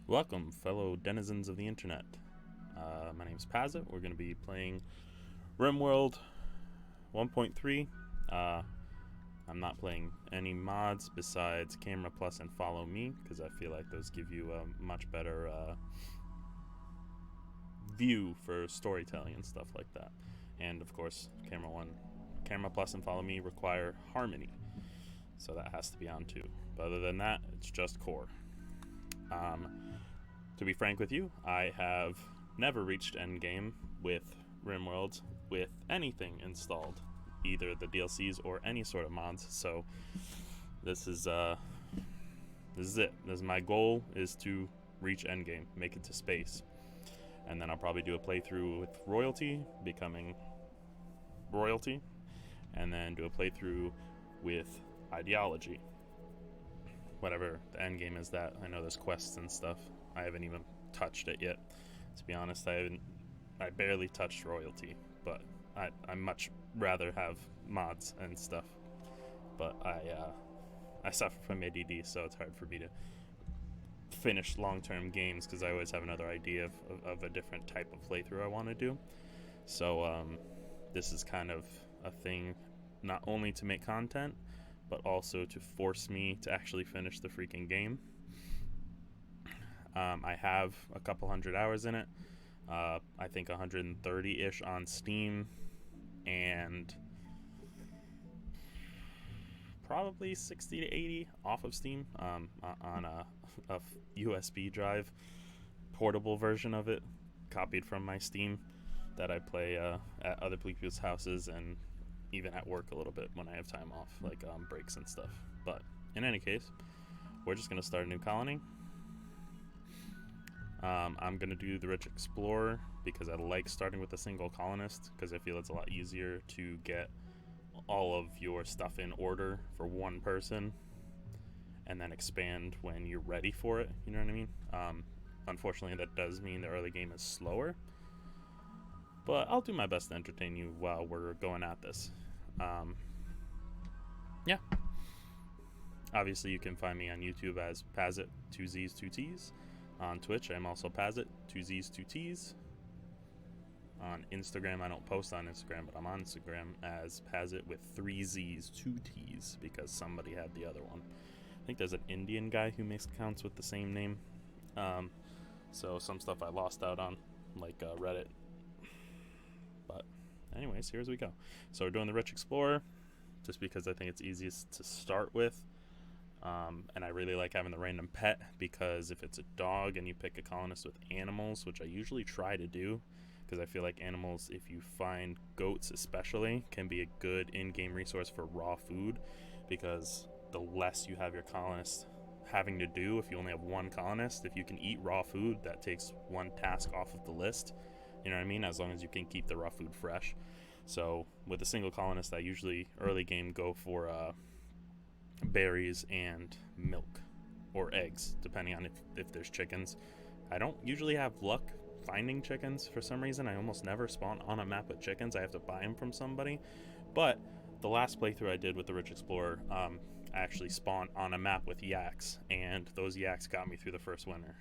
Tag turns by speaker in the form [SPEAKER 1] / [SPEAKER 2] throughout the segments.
[SPEAKER 1] Welcome, fellow denizens of the internet. My name's Pazit. We're going to be playing Rimworld 1.3. I'm not playing any mods besides Camera Plus and Follow Me because I feel like those give you a much better view for storytelling and stuff like that. And of course, Camera Plus and Follow Me require Harmony, so that has to be on too. But other than that, it's just Core. To be frank with you, I have never reached endgame with Rimworld with anything installed, either the DLCs or any sort of mods. So this is it. This is my goal: is to reach endgame, make it to space, and then I'll probably do a playthrough with royalty, becoming royalty, and then do a playthrough with ideology. Whatever the end game is, that I know there's quests and stuff. I haven't even touched it yet. To be honest, I barely touched royalty, but I much rather have mods and stuff. But I suffer from ADD, so it's hard for me to finish long-term games because I always have another idea of a different type of playthrough I want to do. So this is kind of a thing, not only to make content, but also to force me to actually finish the freaking game. I have a couple hundred hours in it. I think 130-ish on Steam, and probably 60 to 80 off of Steam on a USB drive, portable version of it, copied from my Steam that I play at other people's houses and even at work a little bit when I have time off, like breaks and stuff. But in any case, we're just going to start a new colony. I'm going to do the Rich Explorer because I like starting with a single colonist because I feel it's a lot easier to get all of your stuff in order for one person and then expand when you're ready for it, you know what I mean? Unfortunately, that does mean the early game is slower, but I'll do my best to entertain you while we're going at this. Yeah. Obviously, you can find me on YouTube as Pazit, 2Z's, 2T's. On Twitch, I'm also Pazit, 2Z's, 2T's. On Instagram, I don't post on Instagram, but I'm on Instagram as Pazit with 3Z's, 2T's, because somebody had the other one. I think there's an Indian guy who makes accounts with the same name. So some stuff I lost out on, like Reddit. But anyways, here as we go. So we're doing the Rich Explorer, just because I think it's easiest to start with. And I really like having the random pet, because if it's a dog and you pick a colonist with animals, which I usually try to do, because I feel like animals, if you find goats especially, can be a good in-game resource for raw food, because the less you have your colonist having to do, if you only have one colonist, if you can eat raw food, that takes one task off of the list, you know what I mean, as long as you can keep the raw food fresh. So with a single colonist, I usually early game go for berries and milk, or eggs, depending on if there's chickens. I don't usually have luck finding chickens for some reason. I almost never spawn on a map with chickens. I have to buy them from somebody. But the last playthrough I did with the Rich Explorer, I actually spawned on a map with yaks, and those yaks got me through the first winter.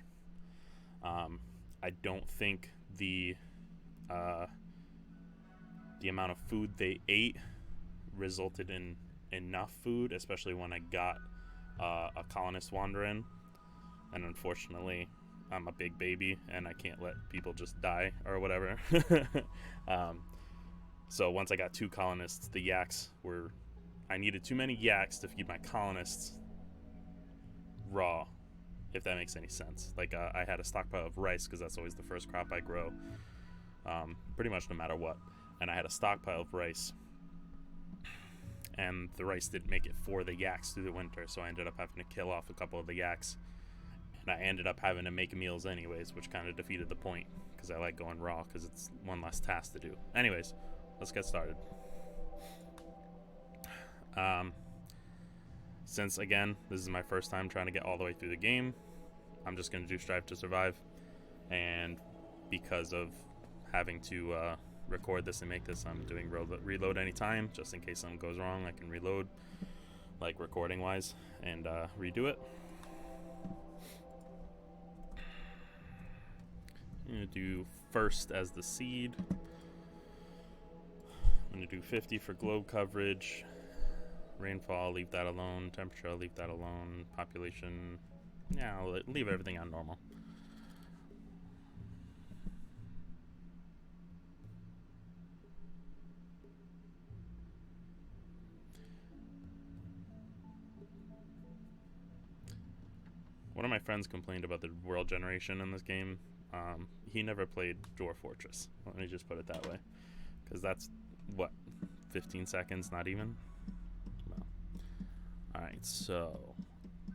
[SPEAKER 1] I don't think the amount of food they ate resulted in enough food, especially when I got a colonist wander in, and unfortunately I'm a big baby and I can't let people just die or whatever. So once I got two colonists, the yaks were, I needed too many yaks to feed my colonists raw, if that makes any sense. Like I had a stockpile of rice because that's always the first crop I grow, pretty much no matter what, and I had a stockpile of rice, and the rice didn't make it for the yaks through the winter, so I ended up having to kill off a couple of the yaks, and I ended up having to make meals anyways, which kind of defeated the point, because I like going raw because it's one less task to do. Anyways, let's get started. Since again this is my first time trying to get all the way through the game, I'm just going to do Strive to Survive, and because of having to record this and make this, I'm doing reload anytime, just in case something goes wrong. I can reload, like recording wise, and redo it. going to do first as the seed. I'm going to do 50 for globe coverage. Rainfall, leave that alone. Temperature, I'll leave that alone. Population, yeah, I'll leave everything on normal. One of my friends complained about the world generation in this game. He never played Dwarf Fortress. Let me just put it that way. Because that's, what, 15 seconds, not even? No. Alright, so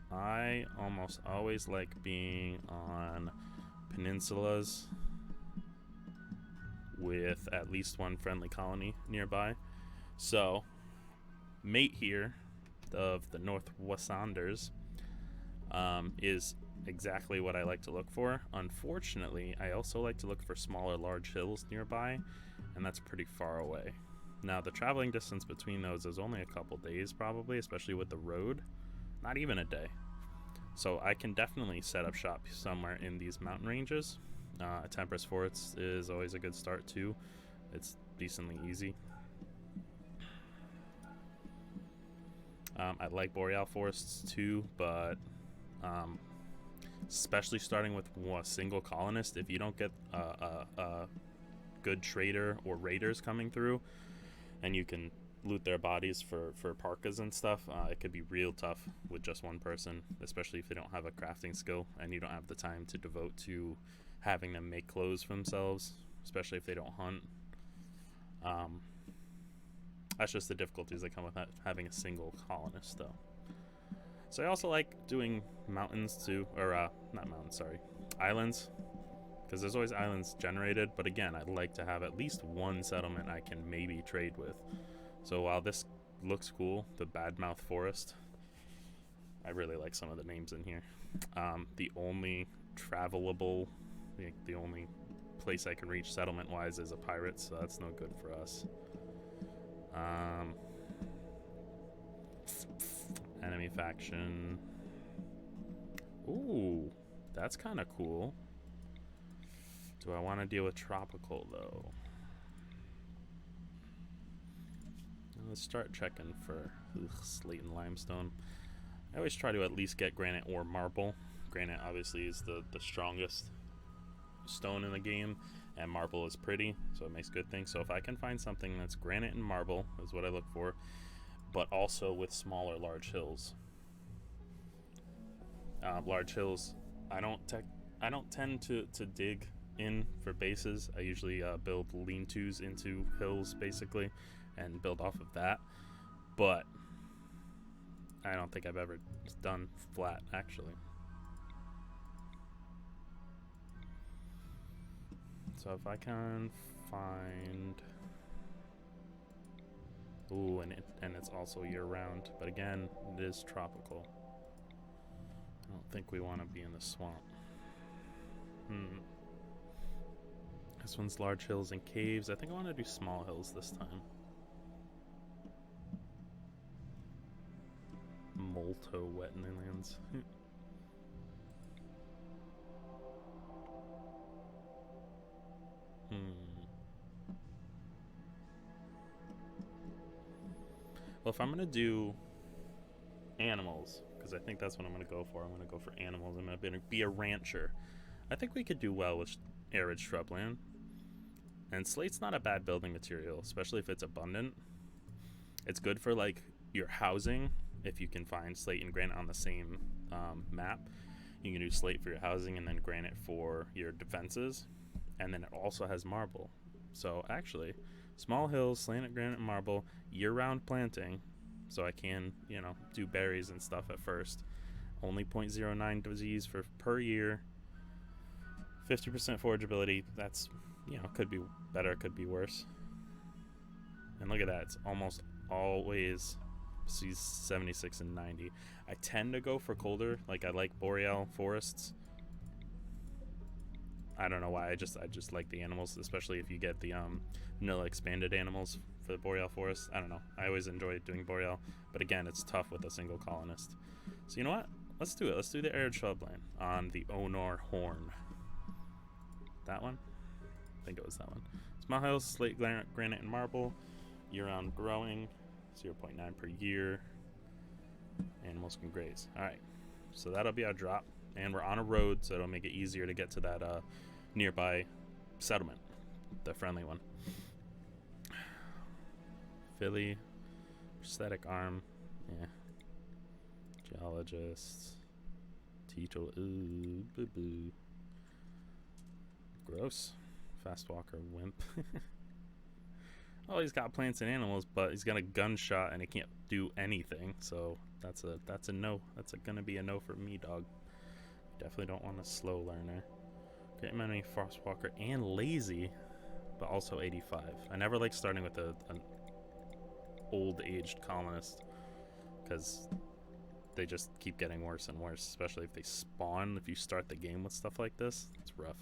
[SPEAKER 1] I almost always like being on peninsulas with at least one friendly colony nearby. So, mate here of the North Wassanders is exactly what I like to look for. Unfortunately, I also like to look for smaller, large hills nearby, and that's pretty far away. Now, the traveling distance between those is only a couple days probably, especially with the road. Not even a day. So I can definitely set up shop somewhere in these mountain ranges. Temperance Forest is always a good start too. It's decently easy. I like boreal forests too, but especially starting with a single colonist, if you don't get a good trader or raiders coming through and you can loot their bodies for parkas and stuff, it could be real tough with just one person, especially if they don't have a crafting skill and you don't have the time to devote to having them make clothes for themselves, especially if they don't hunt. That's just the difficulties that come with having a single colonist though. So I also like doing mountains too, or not mountains, sorry, islands, because there's always islands generated, but again, I'd like to have at least one settlement I can maybe trade with. So while this looks cool, the Badmouth Forest, I really like some of the names in here. The only travelable, the only place I can reach settlement-wise is a pirate, so that's no good for us. Enemy faction. Ooh, that's kind of cool. Do I want to deal with tropical though? Let's start checking for slate and limestone. I always try to at least get granite or marble. Granite obviously is the strongest stone in the game, and marble is pretty, so it makes good things. So if I can find something that's granite and marble is what I look for, but also with smaller large hills. Large hills, I don't tend to dig in for bases. I usually build lean-tos into hills basically and build off of that, but I don't think I've ever done flat actually. So if I can find, ooh, and it's also year-round, but again, it is tropical. I don't think we want to be in the swamp. This one's large hills and caves. I think I want to do small hills this time. Molto wetlands. Well, if I'm going to do animals, because I think that's what I'm going to go for. I'm going to go for animals. I'm going to be a rancher. I think we could do well with arid shrubland. And slate's not a bad building material, especially if it's abundant. It's good for, like, your housing. If you can find slate and granite on the same map, you can do slate for your housing and then granite for your defenses. And then it also has marble. So actually, small hills, slanted granite and marble, year-round planting. So I can, do berries and stuff at first. Only 0.09 disease per year. 50% forageability. That's, could be better, could be worse. And look at that. It's almost always 76 and 90. I tend to go for colder. Like, I like boreal forests. I don't know why. I just like the animals, especially if you get the vanilla expanded animals for the boreal forest. I don't know. I always enjoy doing boreal, but again, it's tough with a single colonist. So you know what? Let's do it. Let's do the arid shrubland on the Onor Horn. that one? I think it was that one. Small hills, slate, granite, and marble. Year-round growing, 0.9 per year. Animals can graze. Alright, so that'll be our drop. And we're on a road, so it'll make it easier to get to that nearby settlement, the friendly one. Philly, prosthetic arm, yeah. Geologist, teetotal, ooh, boo boo. Gross. Fast walker, wimp. Oh, he's got plants and animals, but he's got a gunshot and he can't do anything. So that's a no. That's gonna be a no for me, dog. Definitely don't want a slow learner. Great many fast walker and lazy, but also 85. I never like starting with an old-aged colonist because they just keep getting worse and worse, especially if they spawn. If you start the game with stuff like this, it's rough.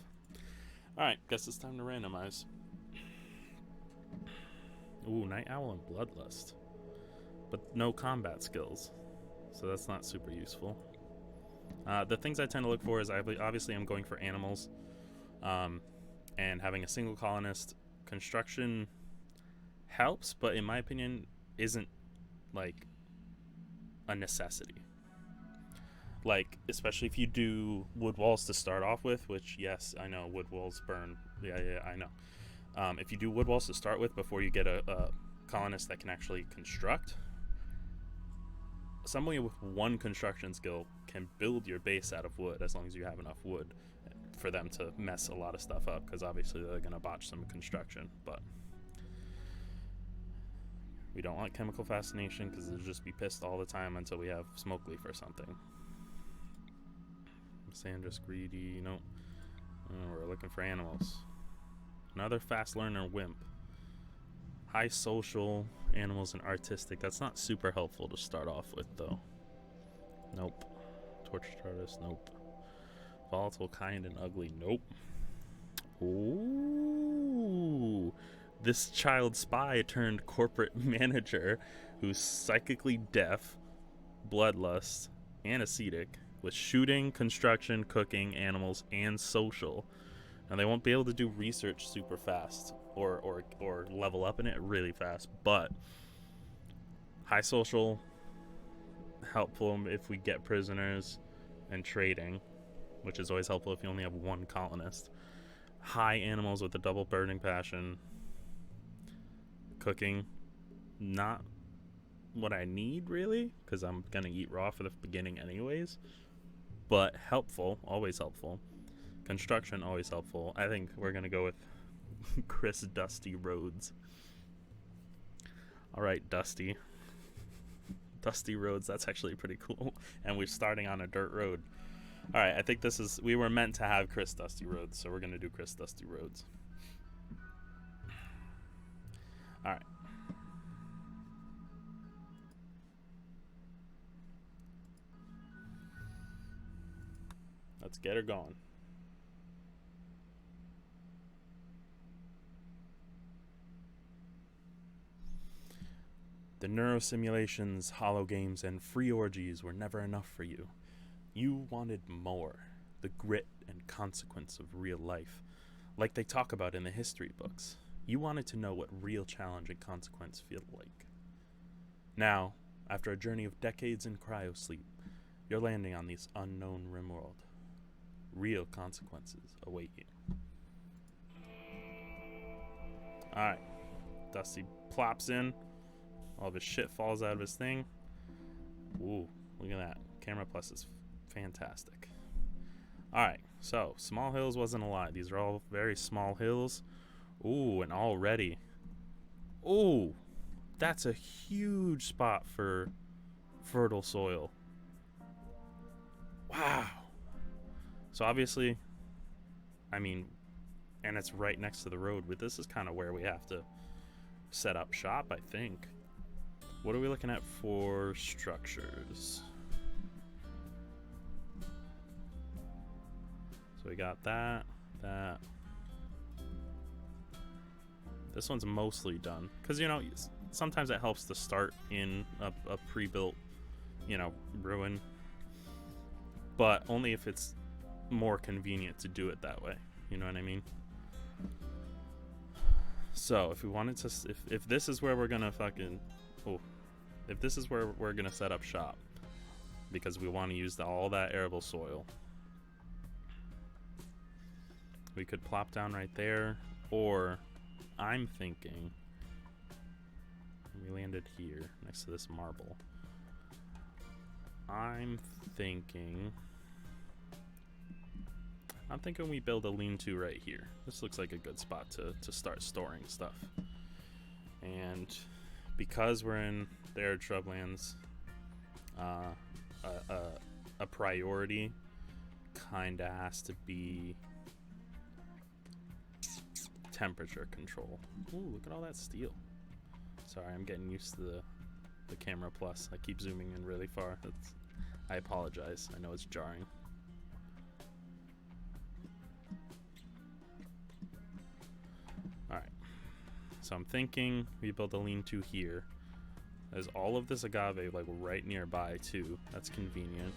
[SPEAKER 1] Alright, guess it's time to randomize. Ooh, Night Owl and Bloodlust. But no combat skills, so that's not super useful. The things I tend to look for is obviously I'm going for animals, and having a single colonist. Construction helps, but in my opinion isn't like a necessity. Like, especially if you do wood walls to start off with, which yes, I know wood walls burn. Yeah, I know. If you do wood walls to start with before you get a colonist that can actually construct, somebody with one construction skill can build your base out of wood as long as you have enough wood for them to mess a lot of stuff up, because obviously they're going to botch some construction. But we don't want chemical fascination because they'll just be pissed all the time until we have smoke leaf or something. Sandra greedy, nope. We're looking for animals. Another fast learner, wimp. High social, animals, and artistic. That's not super helpful to start off with, though. Nope. Tortured artist, nope. Volatile, kind, and ugly, nope. Ooh. This child spy turned corporate manager who's psychically deaf, bloodlust, and ascetic, with shooting, construction, cooking, animals, and social. Now they won't be able to do research super fast or level up in it really fast, but high social, helpful if we get prisoners, and trading, which is always helpful if you only have one colonist. High animals with a double burning passion. Cooking, not what I need really, because I'm gonna eat raw for the beginning anyways, but helpful, always helpful. Construction, always helpful. I think we're gonna go with Chris Dusty Rhodes. Alright, Dusty Rhodes, that's actually pretty cool. And we're starting on a dirt road. Alright, I think we were meant to have Chris Dusty Rhodes, so we're gonna do Chris Dusty Rhodes. Alright. Let's get her going. The neurosimulations, holo games, and free orgies were never enough for you. You wanted more. The grit and consequence of real life. Like they talk about in the history books. You wanted to know what real challenge and consequence feel like. Now, after a journey of decades in cryosleep, you're landing on this unknown Rimworld. Real consequences await you. Alright. Dusty plops in. All of his shit falls out of his thing. Ooh, look at that. Camera Plus is fantastic. Alright, so small hills wasn't a lie. These are all very small hills. Ooh, and already. Ooh, that's a huge spot for fertile soil. Wow. So obviously, I mean, and it's right next to the road, but this is kind of where we have to set up shop, I think. What are we looking at for structures? So we got that. This one's mostly done. Because, you know, sometimes it helps to start in a pre-built, you know, ruin. But only if it's more convenient to do it that way. You know what I mean? So if we wanted to, if this is where we're gonna fucking, oh, if this is where we're gonna set up shop, because we want to use all that arable soil, we could plop down right there, or I'm thinking we landed here next to this marble. I'm thinking we build a lean-to right here. This looks like a good spot to start storing stuff. And because we're in the arid shrublands, a priority kind of has to be temperature control. Ooh, look at all that steel. Sorry, I'm getting used to the camera plus. I keep zooming in really far. I apologize. I know it's jarring. Alright. So I'm thinking we build a lean-to here. There's all of this agave like right nearby too. That's convenient.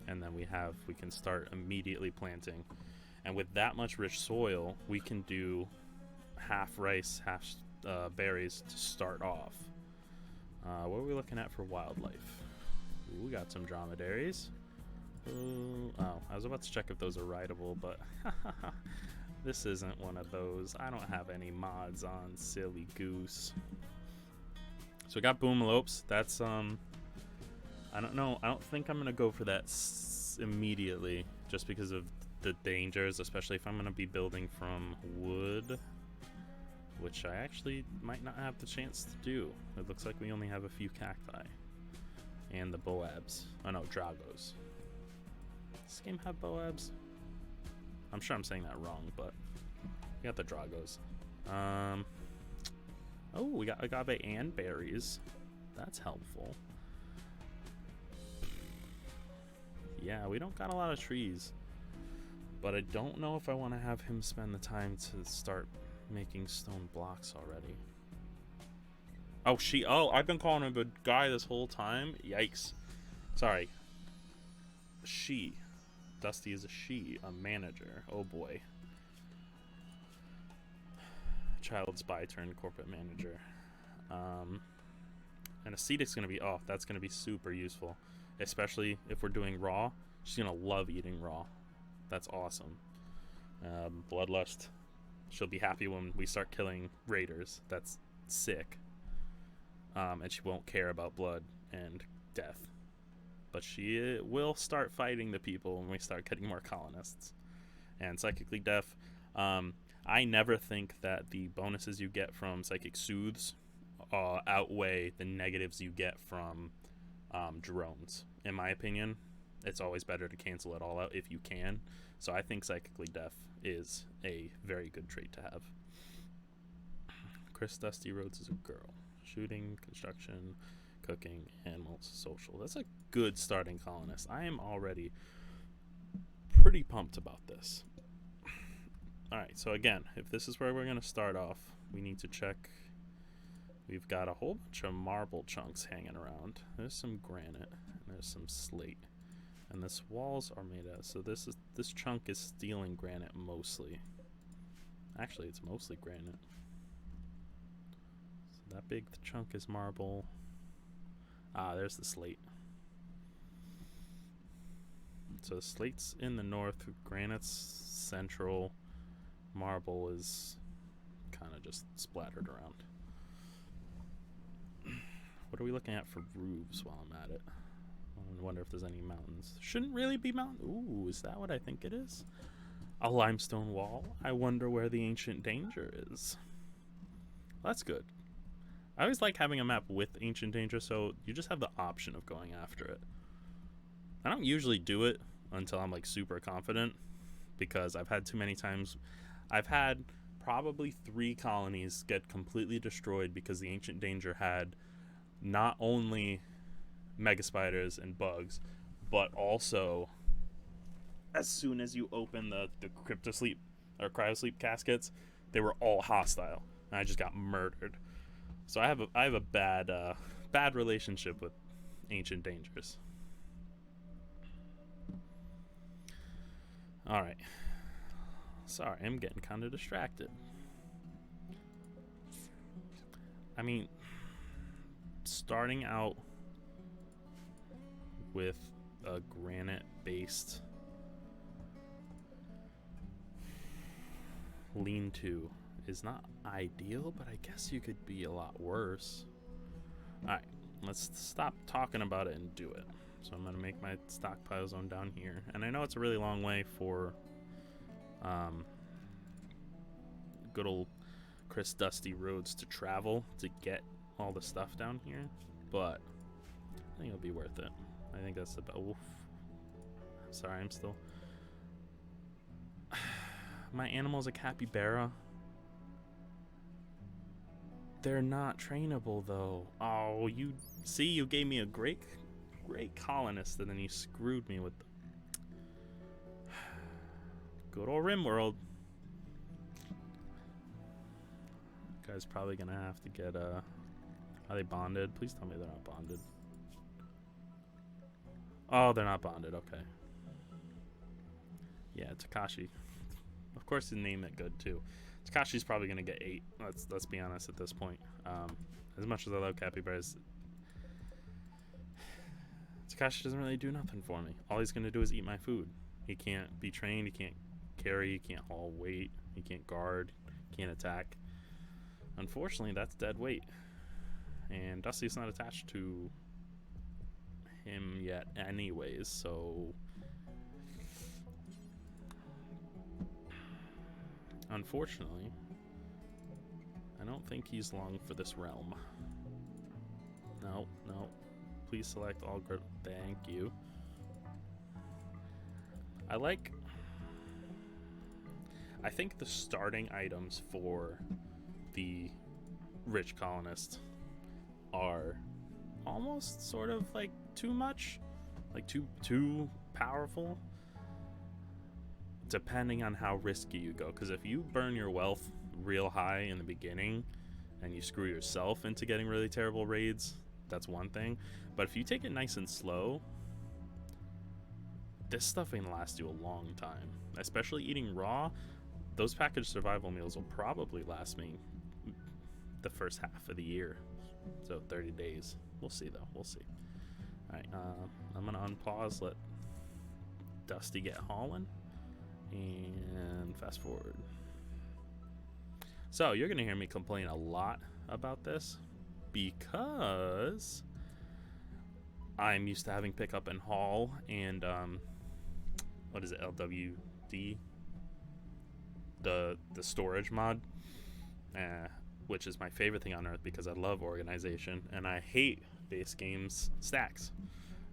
[SPEAKER 1] And then we can start immediately planting. And with that much rich soil, we can do half rice, half berries to start off. What are we looking at for wildlife? Ooh, we got some dromedaries. Ooh, oh, I was about to check if those are rideable, but this isn't one of those. I don't have any mods on, silly goose. So we got boomalopes. That's I don't know. I don't think I'm gonna go for that immediately, just because of the dangers, especially if I'm gonna be building from wood, which I actually might not have the chance to do. It looks like we only have a few cacti and the boabs. Oh no, dragos. Does this game have boabs? I'm sure I'm saying that wrong, but we got the dragos. Oh, we got agave and berries. That's helpful. Yeah, we don't got a lot of trees, but I don't know if I want to have him spend the time to start making stone blocks already. Oh, I've been calling him a guy this whole time. Yikes. Sorry. She. Dusty is a she, a manager. Oh boy. Child spy turned corporate manager. And acetic's gonna be, oh, that's gonna be super useful. Especially if we're doing raw. She's gonna love eating raw. That's awesome. Bloodlust. She'll be happy when we start killing raiders. That's sick. And she won't care about blood and death. But she will start fighting the people when we start getting more colonists. And psychically deaf. I never think that the bonuses you get from psychic soothes outweigh the negatives you get from drones. In my opinion, it's always better to cancel it all out if you can. So I think psychically deaf is a very good trait to have. Chris Dusty Rhodes is a girl. Shooting, construction, cooking, animals, social. That's a good starting colonist. I am already pretty pumped about this. Alright, so again, if this is where we're going to start off, we need to check. We've got a whole bunch of marble chunks hanging around. There's some granite, and there's some slate. And this walls are made out, so this chunk is stealing granite mostly. Actually, it's mostly granite. So that big chunk is marble. Ah, there's the slate. So the slate's in the north, granite's central, marble is kind of just splattered around. What are we looking at for roofs while I'm at it? I wonder if there's any mountains. Shouldn't really be mountains. Ooh, is that what I think it is? A limestone wall. I wonder where the ancient danger is. Well, that's good. I always like having a map with ancient danger, so you just have the option of going after it. I don't usually do it until I'm like super confident, because I've had too many times. I've had probably 3 colonies get completely destroyed because the ancient danger had not only mega spiders and bugs, but also as soon as you open the cryptosleep or cryosleep caskets, they were all hostile, and I just got murdered. So I have a bad relationship with ancient dangers. Alright. Sorry, I'm getting kind of distracted. I mean, starting out with a granite-based lean-to is not ideal, but I guess you could be a lot worse. Alright, let's stop talking about it and do it. So I'm going to make my stockpile zone down here. And I know it's a really long way for good old Chris Dusty Roads to travel to get all the stuff down here, but I think it'll be worth it. I think that's about... Oof. Sorry, I'm still... My animal's a capybara. They're not trainable, though. Oh, you... See, you gave me a great colonist, and then you screwed me with... Good old Rimworld. Guy's probably gonna have to get, Are they bonded? Please tell me they're not bonded. Oh, they're not bonded, okay. Yeah, Takashi. Of course, you name it good, too. Takashi's probably gonna get 8. Let's be honest at this point. As much as I love capybaras, Takashi doesn't really do nothing for me. All he's gonna do is eat my food. He can't be trained, he can't carry, he can't haul weight, he can't guard, can't attack. Unfortunately, that's dead weight. And Dusty's not attached to him yet anyways, so... Unfortunately, I don't think he's long for this realm. No, no. Please select all group. Thank you. I think the starting items for the rich colonist are almost sort of like too much, like too powerful, depending on how risky you go. Because if you burn your wealth real high in the beginning and you screw yourself into getting really terrible raids, that's one thing. But if you take it nice and slow, this stuff ain't last you a long time. Especially eating raw, those packaged survival meals will probably last me the first half of the year. So 30 days. We'll see though, we'll see. Alright, I'm gonna unpause, let Dusty get hauling, and fast forward. So you're gonna hear me complain a lot about this because I'm used to having pick up and haul and what is it, LWD, the storage mod, which is my favorite thing on earth because I love organization and I hate base games stacks.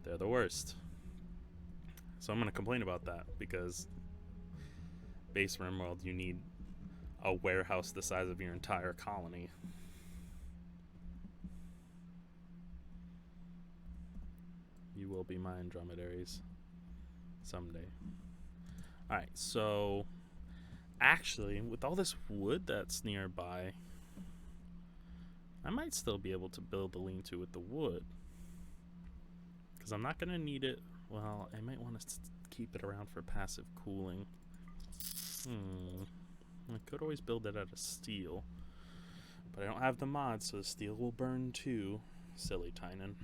[SPEAKER 1] They're the worst. So I'm going to complain about that because base Rimworld, you need a warehouse the size of your entire colony. You will be mine, dromedaries, someday. Alright, so actually, with all this wood that's nearby, I might still be able to build a lean-to with the wood. Because I'm not going to need it. Well, I might want to keep it around for passive cooling. I could always build it out of steel. But I don't have the mod, so the steel will burn too. Silly Tynan.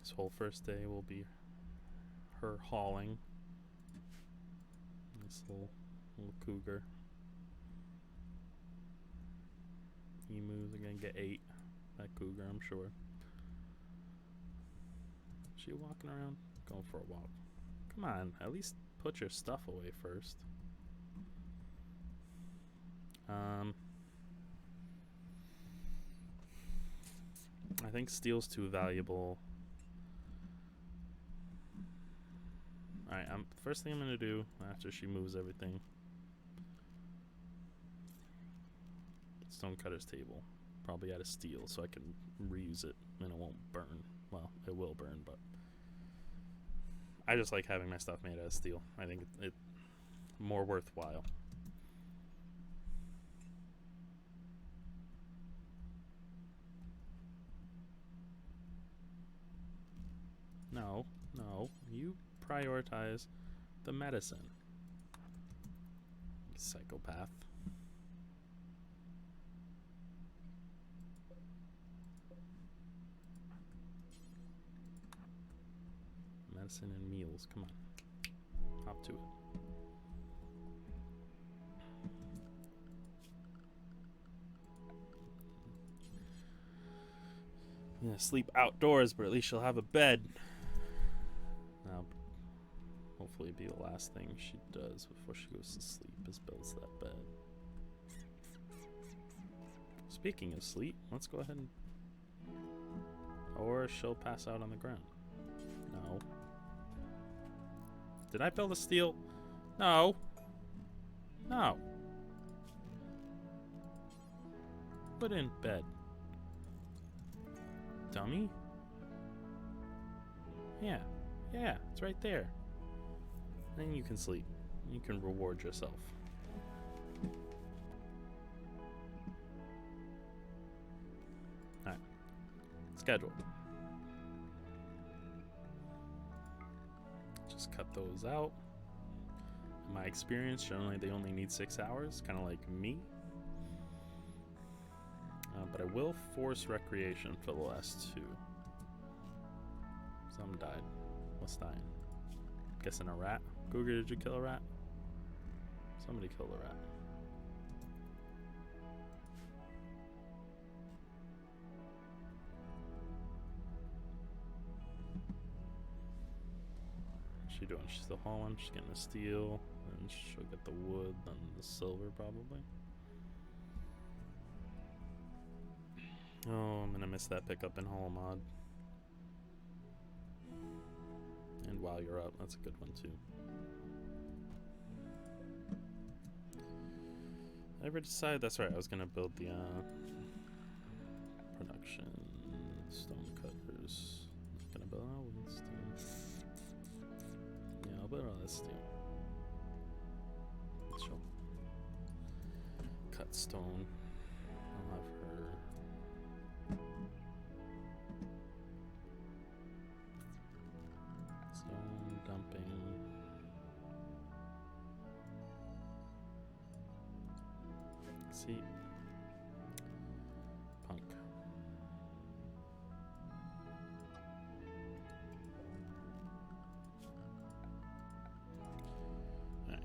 [SPEAKER 1] This whole first day will be her hauling. This little cougar. Emus are gonna get 8. That cougar, I'm sure. Is she walking around? Going for a walk. Come on, at least put your stuff away first. I think steel's too valuable. Alright, first thing I'm gonna do after she moves everything, Stonecutter's table, probably out of steel, so I can reuse it and it won't burn. Well, it will burn, but I just like having my stuff made out of steel. I think it more worthwhile. No, No, you prioritize the medicine. Psychopath. Medicine and meals. Come on. Hop to it. I'm gonna sleep outdoors, but at least she'll have a bed. Now, hopefully be the last thing she does before she goes to sleep is builds that bed. Speaking of sleep, let's go ahead and... Or she'll pass out on the ground. No. Did I build a steel? No. No. Put in bed. Dummy? Yeah. Yeah, it's right there. Then you can sleep. You can reward yourself. Alright. Schedule. Just cut those out. In my experience, generally they only need 6 hours, kind of like me. But I will force recreation for the last 2. Some died. What's dying? Guessing a rat. Cougar, did you kill a rat? Somebody killed a rat. What's she doing? She's still hauling. She's getting the steel. And she'll get the wood, then the silver probably. Oh, I'm gonna miss that pickup in Hall mod. And while you're up, that's a good one too. I ever decided? That's right. I was gonna build the production stone cutters. I'm gonna build all with steel. Yeah, I'll build all this steel. She'll cut stone. I'll have her. Stone dumping. See. Punk. Alright,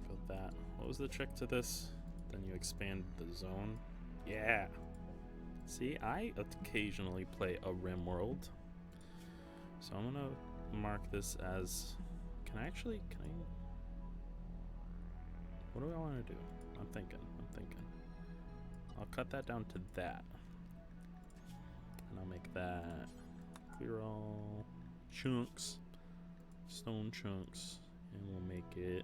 [SPEAKER 1] build that. What was the trick to this? Then you expand the zone. Yeah. See, I occasionally play a Rimworld. So I'm gonna mark this as... Can I... What do I want to do? I'm thinking. I'll cut that down to that. And I'll make that clear all chunks, stone chunks, and we'll make it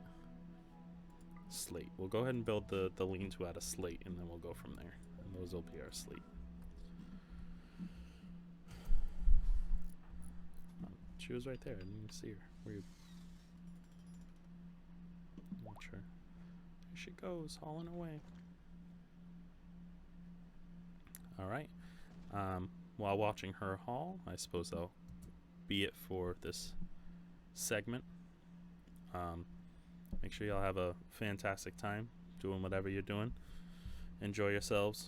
[SPEAKER 1] slate. We'll go ahead and build the lean-to out of slate, and then we'll go from there. And those will be our slate. Oh, she was right there. I didn't even see her. Where you? Not sure. Here she goes, hauling away. Alright, while watching her haul, I suppose that'll be it for this segment. Make sure y'all have a fantastic time doing whatever you're doing. Enjoy yourselves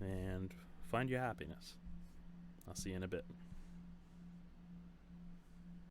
[SPEAKER 1] and find your happiness. I'll see you in a bit.